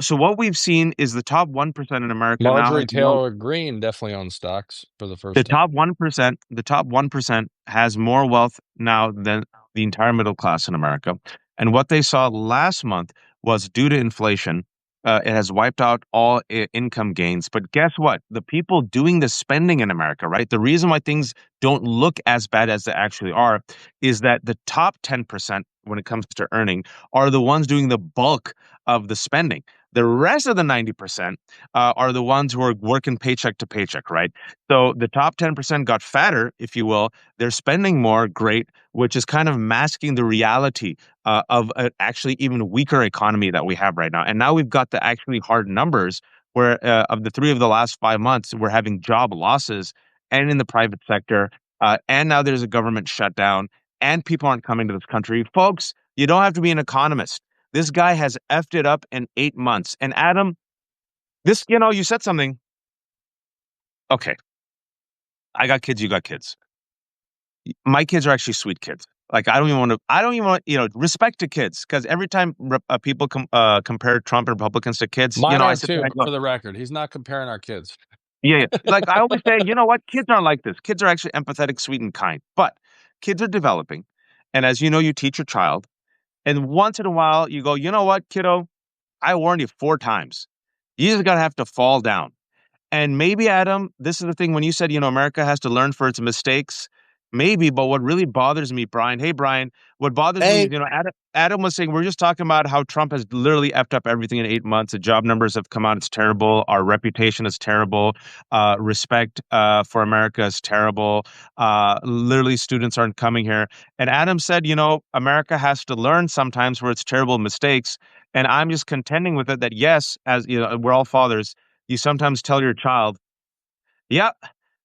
So what we've seen is the top 1% in America now Marjorie has more. Taylor Greene definitely owns stocks for the The first time. top 1%, the top 1% has more wealth now than the entire middle class in America. And what they saw last month was due to inflation. It has wiped out all income gains. But guess what? The people doing the spending in America, right? The reason why things don't look as bad as they actually are is that the top 10% when it comes to earning are the ones doing the bulk of the spending. The rest of the 90% are the ones who are working paycheck to paycheck, right? So the top 10% got fatter, if you will. They're spending more, great, which is kind of masking the reality of an actually even weaker economy that we have right now. And now we've got the actually hard numbers where of the three of the last 5 months, we're having job losses and in the private sector. And now there's a government shutdown and people aren't coming to this country. Folks, you don't have to be an economist. This guy has effed it up in 8 months. And Adam, you said something. Okay, I got kids, you got kids. My kids are actually sweet kids. Like I don't even want, respect to kids because every time people compare Trump and Republicans to kids, Mine I are sit there too, and I go, for the record. He's not comparing our kids. yeah, yeah. Like I always say, you know what? Kids aren't like this. Kids are actually empathetic, sweet, and kind. But kids are developing. And as you know, you teach your child. And once in a while, you go, you know what, kiddo? I warned you 4 times. You just gotta have to fall down. And maybe, Adam, this is the thing when you said, America has to learn for its mistakes. Maybe, but what really bothers me, Brian, hey, Brian, what bothers me is, Hey, Adam was saying, we're just talking about how Trump has literally effed up everything in 8 months. The job numbers have come out. It's terrible. Our reputation is terrible. Respect for America is terrible. Literally, students aren't coming here. And Adam said, America has to learn sometimes for its terrible mistakes. And I'm just contending with it that, yes, as we're all fathers, you sometimes tell your child, "Yeah,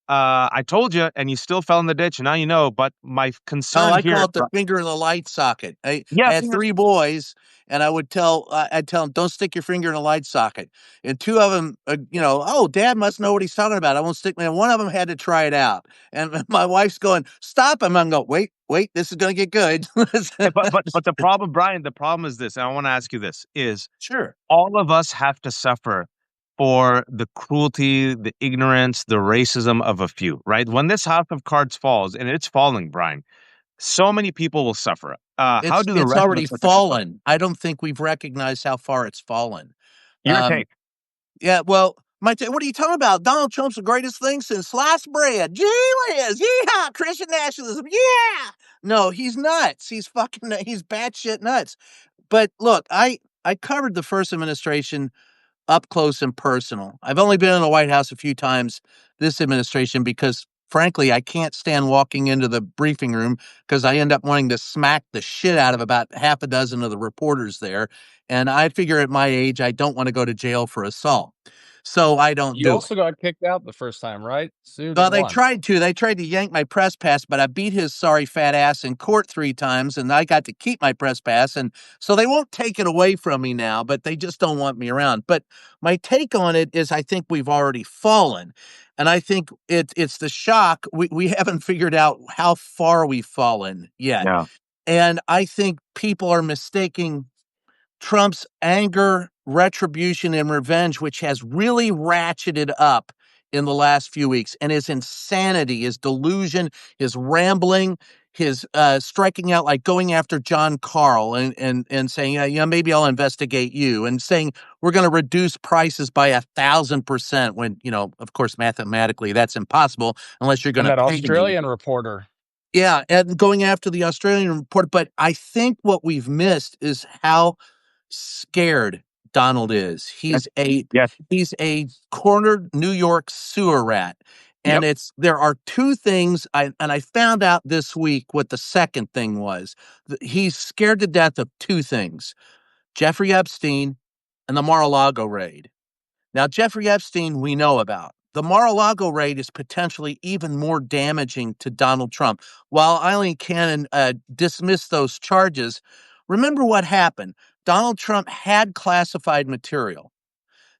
I told you," and you still fell in the ditch. And now you know. But my oh, concern I call here, it the finger in the light socket. I yeah, had three boys, and I'd tell them, don't stick your finger in a light socket. And two of them, oh, Dad must know what he's talking about. I won't stick. And one of them had to try it out, and my wife's going, stop him. I'm going, wait, this is going to get good. but the problem, Brian, the problem is this. And I want to ask you this: is Sure, all of us have to suffer for the cruelty, the ignorance, the racism of a few, right? When this house of cards falls, and it's falling, Brian, so many people will suffer. How do the it's rest of us already start to feel? fallen. I don't think we've recognized how far it's fallen. Your Um, take? Yeah, well, what are you talking about? Donald Trump's the greatest thing since sliced bread. Gee whiz, yeehaw, Christian nationalism, yeah. No, he's nuts. He's batshit nuts. But look, I covered the first administration up close and personal. I've only been in the White House a few times this administration because frankly, I can't stand walking into the briefing room because I end up wanting to smack the shit out of about half a dozen of the reporters there. And I figure at my age, I don't want to go to jail for assault. So I don't You do it. also got kicked out the first time, right? Sued Well, and they won. tried to. They tried to yank my press pass, but I beat his sorry fat ass in court 3 times, and I got to keep my press pass. And so they won't take it away from me now, but they just don't want me around. But my take on it is I think we've already fallen. And I think it's the shock. We haven't figured out how far we've fallen yet. Yeah. And I think people are mistaking Trump's anger, retribution, and revenge, which has really ratcheted up in the last few weeks, and his insanity, his delusion, his rambling, his striking out, like going after John Carl and saying, yeah, maybe I'll investigate you, and saying we're going to reduce prices by 1,000% when, of course, mathematically that's impossible unless you're going And to that pay me. Australian reporter. Yeah, and going after the Australian report. But I think what we've missed is how scared Donald is. Yes. He's a Yes. he's a cornered New York sewer rat. And Yep. there are two things I found out this week what the second thing was. He's scared to death of two things. Jeffrey Epstein and the Mar-a-Lago raid. Now, Jeffrey Epstein, we know about. The Mar-a-Lago raid is potentially even more damaging to Donald Trump. While Eileen Cannon dismissed those charges, remember what happened. Donald Trump had classified material,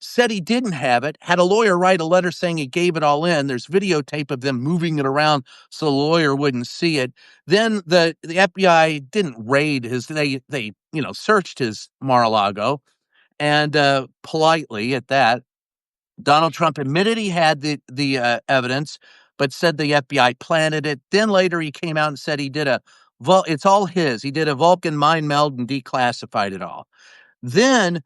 said he didn't have it, had a lawyer write a letter saying he gave it all in. There's videotape of them moving it around so the lawyer wouldn't see it. Then the FBI didn't raid they searched his Mar-a-Lago, and politely at that. Donald Trump admitted he had the evidence, but said the FBI planted it. Then later he came out and said he did it's all his. He did a Vulcan mind meld and declassified it all. Then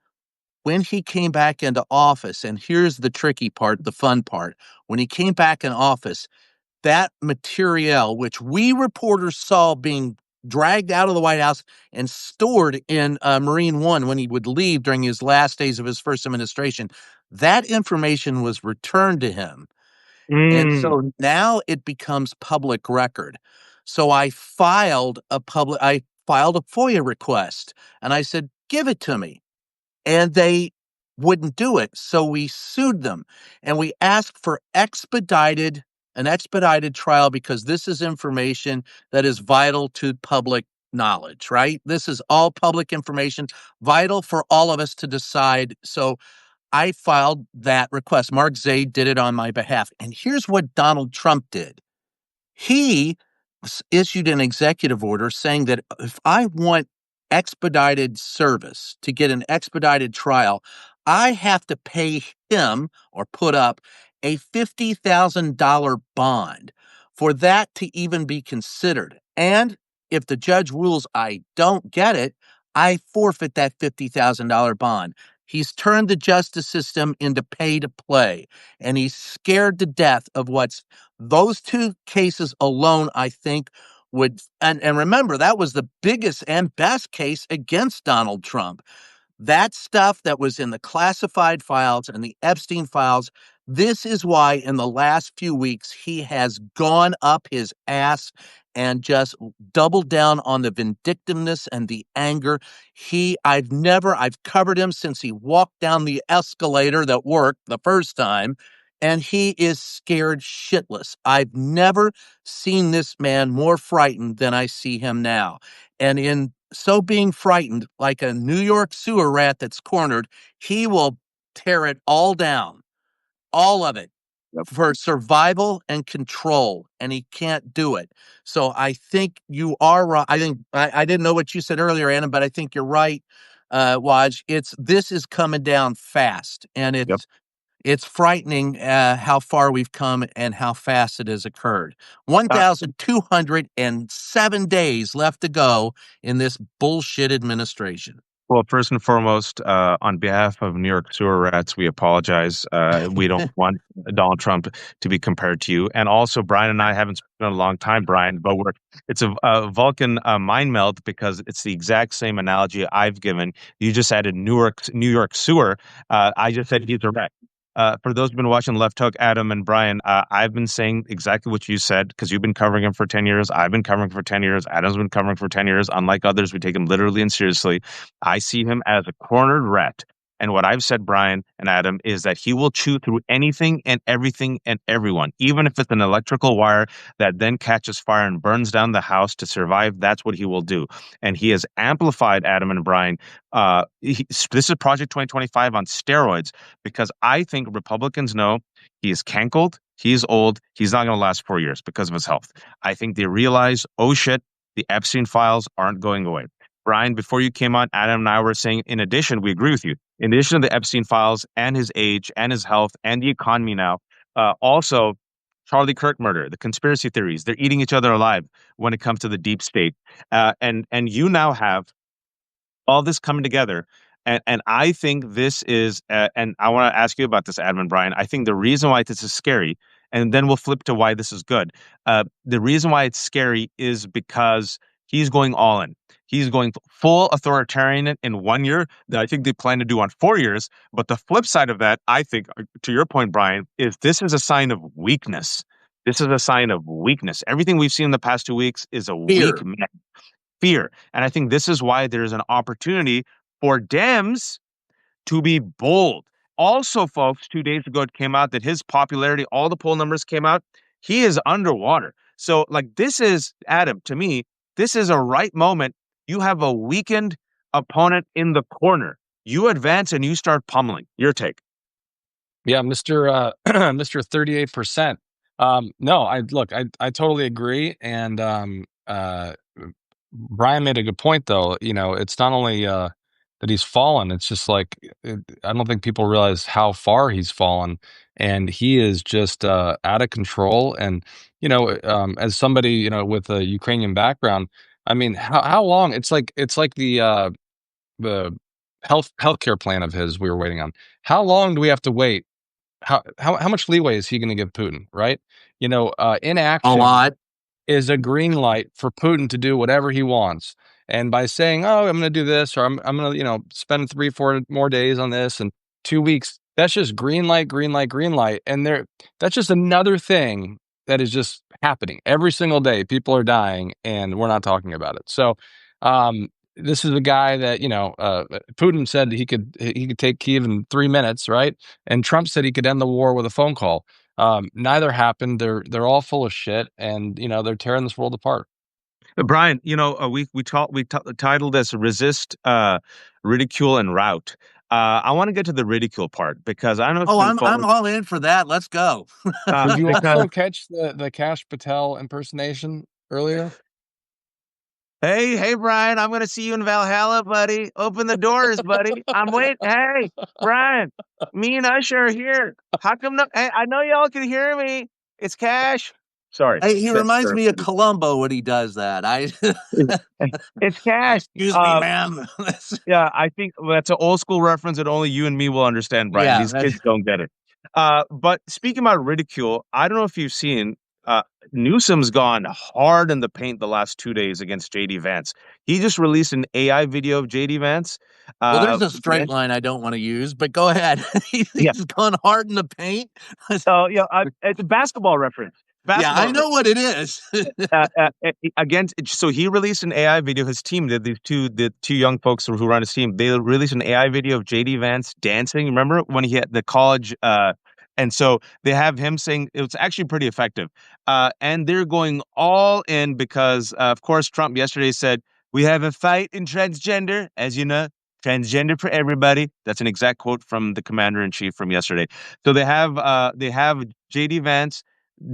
when he came back into office, and here's the tricky part, the fun part, when he came back in office, that material, which we reporters saw being dragged out of the White House and stored in Marine One when he would leave during his last days of his first administration, that information was returned to him. And Mm. so now it becomes public record. So I filed a FOIA request and I said, give it to me. And they wouldn't do it. So we sued them and we asked for an expedited trial because this is information that is vital to public knowledge, right? This is all public information, vital for all of us to decide. So I filed that request. Mark Zaid did it on my behalf. And here's what Donald Trump did. He issued an executive order saying that if I want expedited service to get an expedited trial, I have to pay him or put up a $50,000 bond for that to even be considered. And if the judge rules I don't get it, I forfeit that $50,000 bond. He's turned the justice system into pay to play, and he's scared to death of what's those two cases alone, I think, would and remember that was the biggest and best case against Donald Trump. That stuff that was in the classified files and the Epstein files, this is why in the last few weeks he has gone up his ass and just doubled down on the vindictiveness and the anger. I've covered him since he walked down the escalator that worked the first time, and he is scared shitless. I've never seen this man more frightened than I see him now. And in so being frightened, like a New York sewer rat that's cornered, he will tear it all down, all of it, Yep. for survival and control, and he can't do it. So I think you are right. I didn't know what you said earlier, Anna, but I think you're right, Waj. This is coming down fast, and Yep. it's frightening how far we've come and how fast it has occurred. 1,207 days left to go in this bullshit administration. Well, first and foremost, on behalf of New York sewer rats, we apologize. We don't want Donald Trump to be compared to you. And also, Brian and I haven't spoken in a long time, Brian, but it's a Vulcan mind melt because it's the exact same analogy I've given. You just added New York sewer. I just said he's a rat. For those who've been watching Left Hook, Adam and Brian, I've been saying exactly what you said because you've been covering him for 10 years. I've been covering for 10 years. Adam's been covering for 10 years. Unlike others, we take him literally and seriously. I see him as a cornered rat. And what I've said, Brian and Adam, is that he will chew through anything and everything and everyone, even if it's an electrical wire that then catches fire and burns down the house to survive. That's what he will do. And he has amplified Adam and Brian. This is Project 2025 on steroids because I think Republicans know he is cankled, he's old, he's not going to last 4 years because of his health. I think they realize, oh shit, the Epstein files aren't going away. Brian, before you came on, Adam and I were saying, in addition, we agree with you. In addition to the Epstein files and his age and his health and the economy now, also Charlie Kirk murder, the conspiracy theories, they're eating each other alive when it comes to the deep state. And you now have all this coming together. And I think this is, and I want to ask you about this, Adam and Brian. I think the reason why this is scary, and then we'll flip to why this is good. The reason why it's scary is because he's going all in. He's going full authoritarian in 1 year that I think they plan to do on 4 years. But the flip side of that, I think, to your point, Brian, is this is a sign of weakness. This is a sign of weakness. Everything we've seen in the past 2 weeks is a Fear. weak man. Fear. And I think this is why there's an opportunity for Dems to be bold. Also, folks, 2 days ago, it came out that his popularity, all the poll numbers came out, he is underwater. So, like, this is, Adam, to me, this is a right moment. You have a weakened opponent in the corner. You advance and you start pummeling. Your take. Yeah, Mr. Mr. 38%. No, I totally agree. And Brian made a good point, though. You know, it's not only that he's fallen, it's just like I don't think people realize how far he's fallen, and he is just out of control. And as somebody with a Ukrainian background, I mean, how long? It's like the healthcare plan of his we were waiting on. How long do we have to wait? How much leeway is he going to give Putin? Right? A Inaction lot. is a green light for Putin to do whatever he wants. And by saying, "Oh, I'm going to do this," or I'm going to, spend 3, 4 more days on this and 2 weeks, that's just green light, green light, green light. And that's just another thing that is just happening every single day. People are dying, and we're not talking about it. So, this is a guy that Putin said he could take Kiev in 3 minutes, right? And Trump said he could end the war with a phone call. Neither happened. They're all full of shit, and they're tearing this world apart. Brian, titled this "Resist, Ridicule, and Rout." I want to get to the ridicule part because I don't know if Oh, you've been I'm following. all in for that. Let's go. Did you Because also catch the Kash Patel impersonation earlier? hey, Brian, I'm gonna see you in Valhalla, buddy. Open the doors, buddy. I'm waiting. Hey, Brian, me and Usher are here. How come no? Hey, I know y'all can hear me. It's Cash. Sorry, He reminds me of Columbo when he does that. it's Cash. Excuse me, ma'am. Yeah, I think that's an old school reference that only you and me will understand, Brian. Yeah, These kids don't get it. But speaking about ridicule, I don't know if you've seen Newsom's gone hard in the paint the last 2 days against JD Vance. He just released an AI video of JD Vance. well, Uh, there's a straight line I don't want to use, but go ahead. yeah. He's gone hard in the paint. It's a basketball reference. Yeah, I Basketball know what it is. against so he released an AI video. His team did the two young folks who run his team. They released an AI video of JD Vance dancing. Remember when he had the college and so they have him saying it was actually pretty effective. And they're going all in because of course Trump yesterday said we have a fight in transgender, as you know, transgender for everybody. That's an exact quote from the commander in chief from yesterday. So they have JD Vance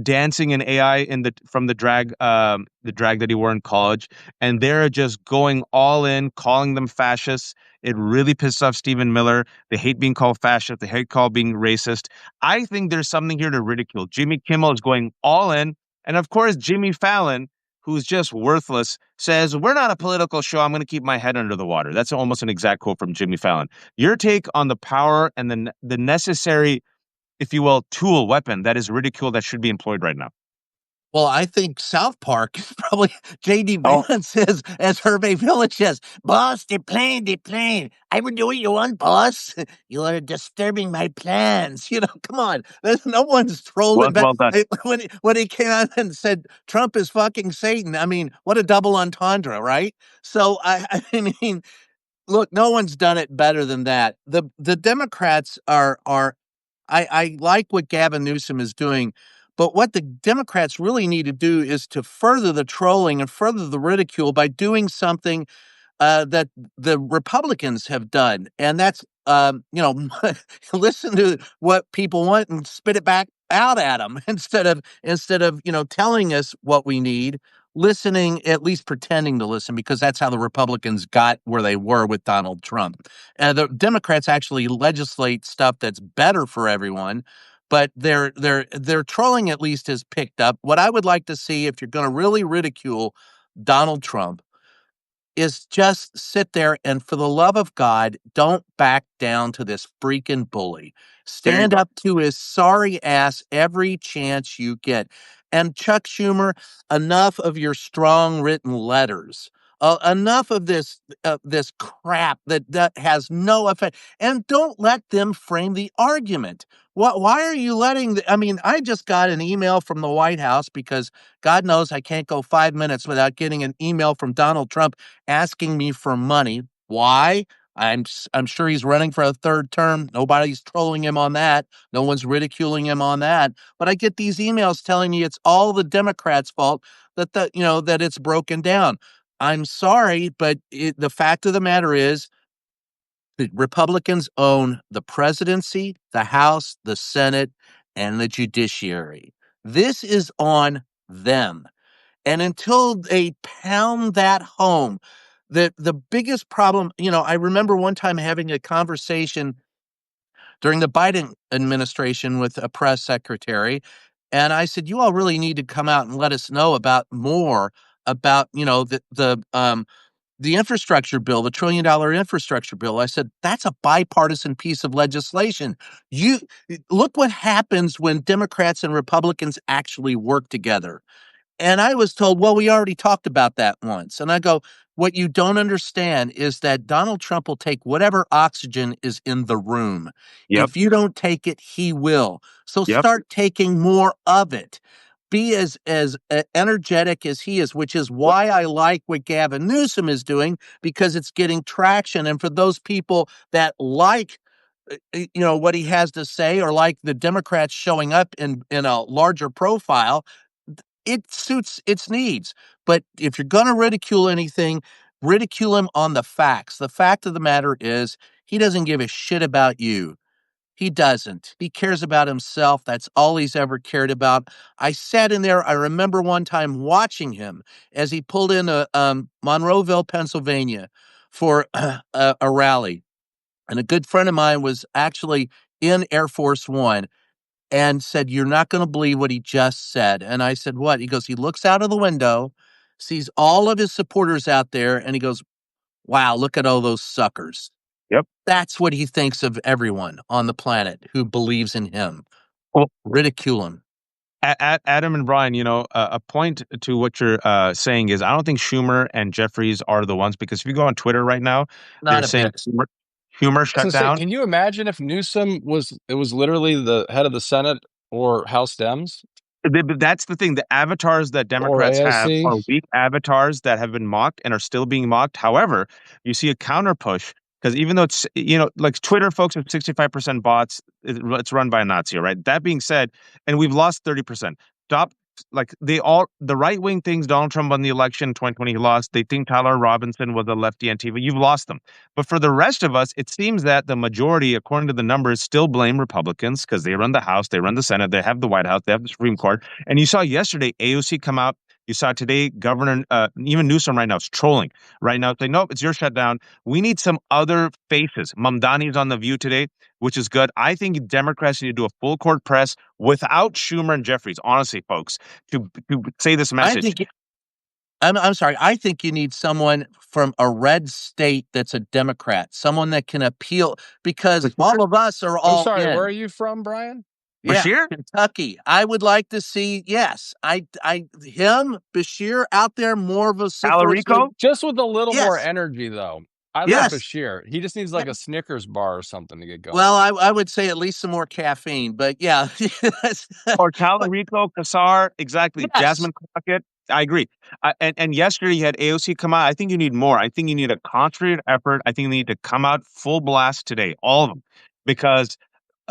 dancing in AI from the drag that he wore in college, and they're just going all in, calling them fascists. It really pissed off Stephen Miller. They hate being called fascist. They hate called being racist. I think there's something here to ridicule. Jimmy Kimmel is going all in, and of course Jimmy Fallon, who's just worthless, says we're not a political show. I'm going to keep my head under the water. That's almost an exact quote from Jimmy Fallon. Your take on the power and the necessary, if you will, weapon that is ridicule that should be employed right now. Well, I think South Park is probably J.D. Oh, Vance says, as Hervé Village says, "Boss, they're playing, they're playing. I will do what you want, boss. You are disturbing my plans." Come on. There's no one's trolling back. well done. When he came out and said Trump is fucking Satan, I mean, what a double entendre, right? So I mean, look, no one's done it better than that. The Democrats are I like what Gavin Newsom is doing, but what the Democrats really need to do is to further the trolling and further the ridicule by doing something that the Republicans have done, and that's listen to what people want and spit it back out at them instead of telling us what we need. Listening, at least pretending to listen, because that's how the Republicans got where they were with Donald Trump. And the Democrats actually legislate stuff that's better for everyone, but their trolling at least has picked up. What I would like to see, if you're going to really ridicule Donald Trump, is just sit there and, for the love of God, don't back down to this freaking bully. Stand up to his sorry ass every chance you get. And Chuck Schumer, enough of your strong written letters. Enough of this crap that has no effect. And don't let them frame the argument. Why are you letting? I mean, I just got an email from the White House because God knows I can't go 5 minutes without getting an email from Donald Trump asking me for money. Why? I'm sure he's running for a third term. Nobody's trolling him on that. No one's ridiculing him on that. But I get these emails telling me it's all the Democrats' fault that it's broken down. I'm sorry, but the fact of the matter is the Republicans own the presidency, the House, the Senate, and the judiciary. This is on them. And until they pound that home, the biggest problem, I remember one time having a conversation during the Biden administration with a press secretary, and I said, "You all really need to come out and let us know about more about, the infrastructure bill, the $1 trillion infrastructure bill. I said, that's a bipartisan piece of legislation. You look what happens when Democrats and Republicans actually work together. And I was told, well, we already talked about that once. And I go, what you don't understand is that Donald Trump will take whatever oxygen is in the room. Yep. If you don't take it, he will. So Yep. start taking more of it. Be as energetic as he is, which is why I like what Gavin Newsom is doing, because it's getting traction. And for those people that like what he has to say, or like the Democrats showing up in a larger profile, it suits its needs. But if you're going to ridicule anything, ridicule him on the facts. The fact of the matter is, he doesn't give a shit about you. He doesn't. He cares about himself. That's all he's ever cared about. I sat in there. I remember one time watching him as he pulled in Monroeville, Pennsylvania, for a rally. And a good friend of mine was actually in Air Force One and said, "You're not going to believe what he just said." And I said, "What?" He goes, "He looks out of the window, sees all of his supporters out there, and he goes, 'Wow, look at all those suckers.'" Yep. That's what he thinks of everyone on the planet who believes in him. Well, Ridicule him. Adam and Brian, a point to what you're saying is I don't think Schumer and Jeffries are the ones, because if you go on Twitter right now, they're Not a saying bit. Schumer I was shut gonna say, down. can you imagine if Newsom was literally the head of the Senate or House Dems That's the thing. The avatars that or Democrats have AOC? are weak avatars that have been mocked and are still being mocked. However, you see a counter push, because even though it's, like Twitter folks are 65% bots, it's run by a Nazi, right? That being said, and we've lost 30%. Stop. Like the right wing things Donald Trump won the election in 2020, he lost. They think Tyler Robinson was a lefty Antifa. You've lost them. But for the rest of us, it seems that the majority, according to the numbers, still blame Republicans because they run the House, they run the Senate, they have the White House, they have the Supreme Court. And you saw yesterday AOC come out. You saw today Governor, even Newsom right now is trolling. Right now, saying, nope, it's your shutdown. We need some other faces. Mamdani's on The View today, which is good. I think Democrats need to do a full court press without Schumer and Jeffries, honestly, folks, to say this I message. think I'm sorry. I think you need someone from a red state that's a Democrat, someone that can appeal, because all of us are I'm all sorry, where are in. you from, Brian? Yeah, Bashir? Kentucky. I would like to see, yes, him, Bashir out there, more of a Alarico? Just with a little more Yes, energy, though. I like yes. Bashir. He just needs like a Snickers bar or something to get going. Well, I would say at least some more caffeine, but yeah. Or But Talarico, Kassar, exactly. yes, Jasmine Crockett. I agree. And yesterday you had AOC come out. I think you need more. I think you need a concentrated effort. I think you need to come out full blast today, all of them, because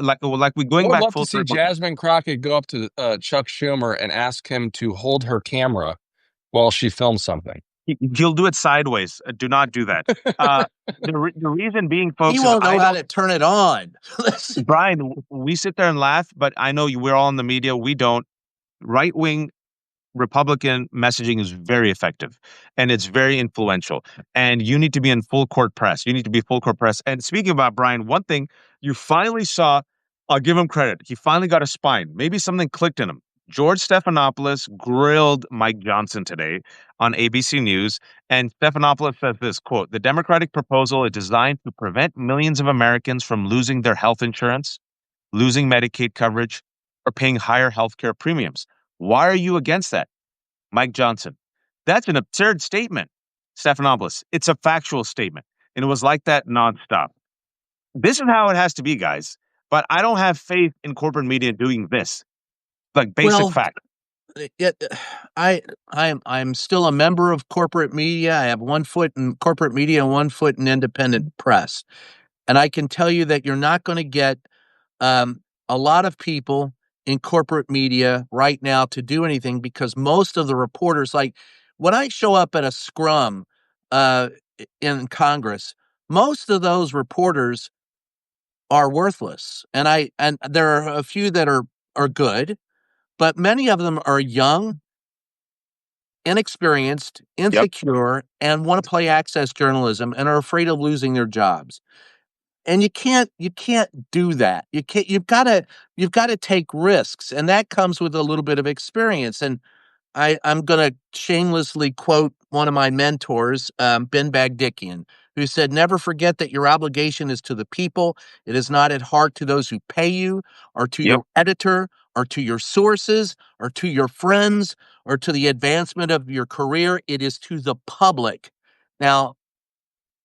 like we I going would back love to full see circle. Jasmine Crockett go up to Chuck Schumer and ask him to hold her camera while she films something. He'll do it sideways. Do not do that. Uh, the reason being, he folks, is won't know I how don't. to turn it on. Brian, we sit there and laugh, but I know we're all in the media. We don't. Right wing Republican messaging is very effective and it's very influential. And you need to be in full court press. You need to be full court press. And speaking about Brian, one thing you finally saw, I'll give him credit. He finally got a spine. Maybe something clicked in him. George Stephanopoulos grilled Mike Johnson today on ABC News. And Stephanopoulos says this quote, "The Democratic proposal is designed to prevent millions of Americans from losing their health insurance, losing Medicaid coverage, or paying higher healthcare premiums. Why are you against that?" Mike Johnson. "That's an absurd statement." Stephanopoulos. "It's a factual statement." And it was like that nonstop. This is how it has to be, guys. But I don't have faith in corporate media doing this. Like basic Well, fact. it, I'm still a member of corporate media. I have one foot in corporate media and one foot in independent press. And I can tell you that you're not going to get a lot of people in corporate media right now to do anything, because most of the reporters, like when I show up at a scrum uh, in Congress, most of those reporters are worthless. And there are a few that are good, but many of them are young, inexperienced, Yep. insecure, and want to play access journalism and are afraid of losing their jobs. And you can't do that. You've got to take risks, and that comes with a little bit of experience. And I'm going to shamelessly quote one of my mentors, Ben Bagdickian, who said, "Never forget that your obligation is to the people. It is not at heart to those who pay you, or to Yep. your editor, or to your sources, or to your friends, or to the advancement of your career. It is to the public." Now,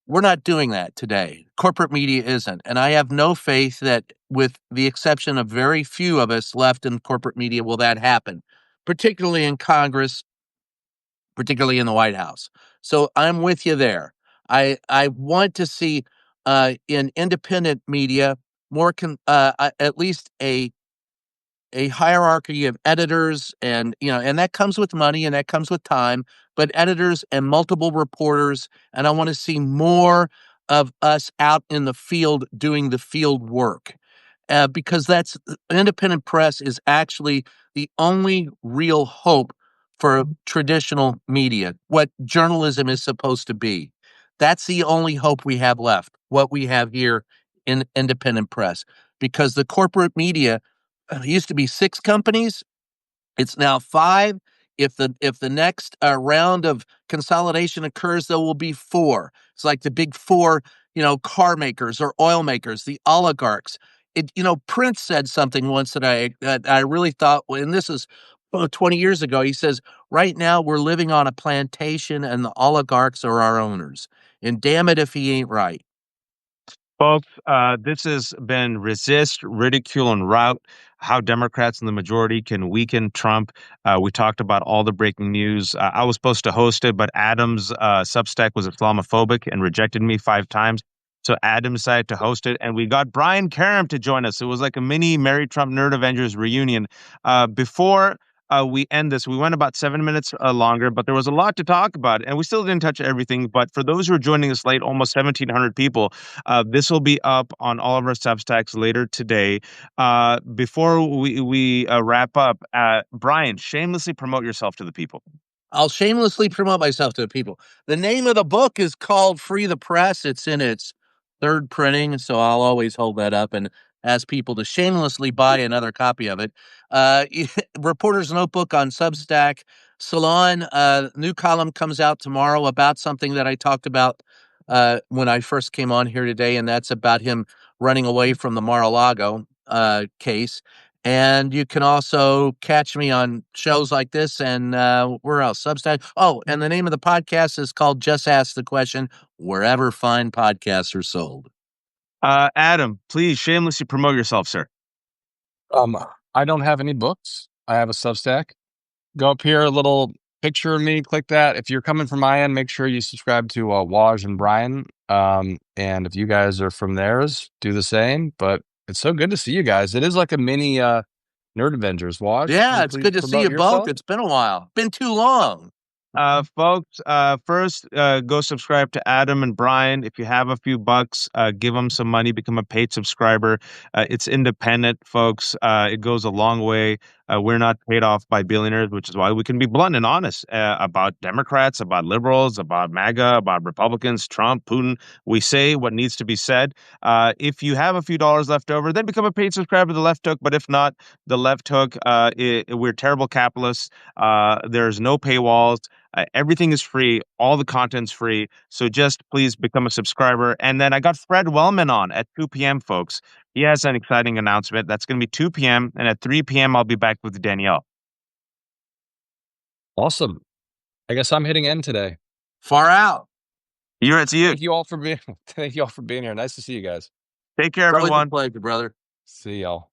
we're not doing that today. Corporate media isn't. And I have no faith that, with the exception of very few of us left in corporate media, will that happen, particularly in Congress, particularly in the White House. So I'm with you there. I want to see in independent media more at least a hierarchy of editors, and and that comes with money and that comes with time, but editors and multiple reporters. And I want to see more of us out in the field doing the field work, because that's independent press is actually the only real hope for traditional media, what journalism is supposed to be. That's the only hope we have left, what we have here in independent press, because the corporate media, it used to be 6 companies. It's now 5. If the next round of consolidation occurs, there will be 4. It's like the big 4, car makers or oil makers, the oligarchs. Prince said something once that I really thought, and this is 20 years ago. He says, "Right now we're living on a plantation, and the oligarchs are our owners." And damn it if he ain't right. Folks, this has been Resist, Ridicule, and Rout, how Democrats in the majority can weaken Trump. We talked about all the breaking news. I was supposed to host it, but Adam's Substack was Islamophobic and rejected me 5 times. So Adam decided to host it, and we got Brian Karem to join us. It was like a mini Mary Trump Nerd Avengers reunion. Before we end this, we went about 7 minutes longer, but there was a lot to talk about, and we still didn't touch everything. But for those who are joining us late, almost 1,700 people, this will be up on all of our Substacks later today. Before we wrap up, Brian, shamelessly promote yourself to the people. I'll shamelessly promote myself to the people. The name of the book is called Free the Press. It's in its 3rd printing, so I'll always hold that up and ask people to shamelessly buy another copy of it. Uh, Reporter's Notebook on Substack. Salon, new column comes out tomorrow about something that I talked about when I first came on here today, and that's about him running away from the Mar-a-Lago case. And you can also catch me on shows like this and where else? Substack. Oh, and the name of the podcast is called Just Ask the Question, wherever fine podcasts are sold. Adam, please shamelessly promote yourself, sir. Um, I don't have any books. I have a Substack. Go up here, a little picture of me, click that. If you're coming from my end, make sure you subscribe to Waj and Brian. And if you guys are from theirs, do the same. But it's so good to see you guys. It is like a mini Nerd Avengers. Waj, can Yeah, you it's please good to see promote you both. yourself? It's been a while. Been too long. Folks, first, go subscribe to Adam and Brian. If you have a few bucks, give them some money, become a paid subscriber. It's independent, folks. It goes a long way. We're not paid off by billionaires, which is why we can be blunt and honest about Democrats, about liberals, about MAGA, about Republicans, Trump, Putin. We say what needs to be said. If you have a few dollars left over, then become a paid subscriber to the Left Hook. But if not, the Left Hook, we're terrible capitalists. There's no paywalls. Everything is free. All the content's free. So just please become a subscriber. And then I got Fred Wellman on at 2 p.m., folks. He has an exciting announcement. That's going to be 2 p.m. And at 3 p.m., I'll be back with Danielle. Awesome. I guess I'm hitting end today. Far out. It's you. Thank you all for being here. Nice to see you guys. Take care, It's always a everyone. pleasure, brother. See y'all.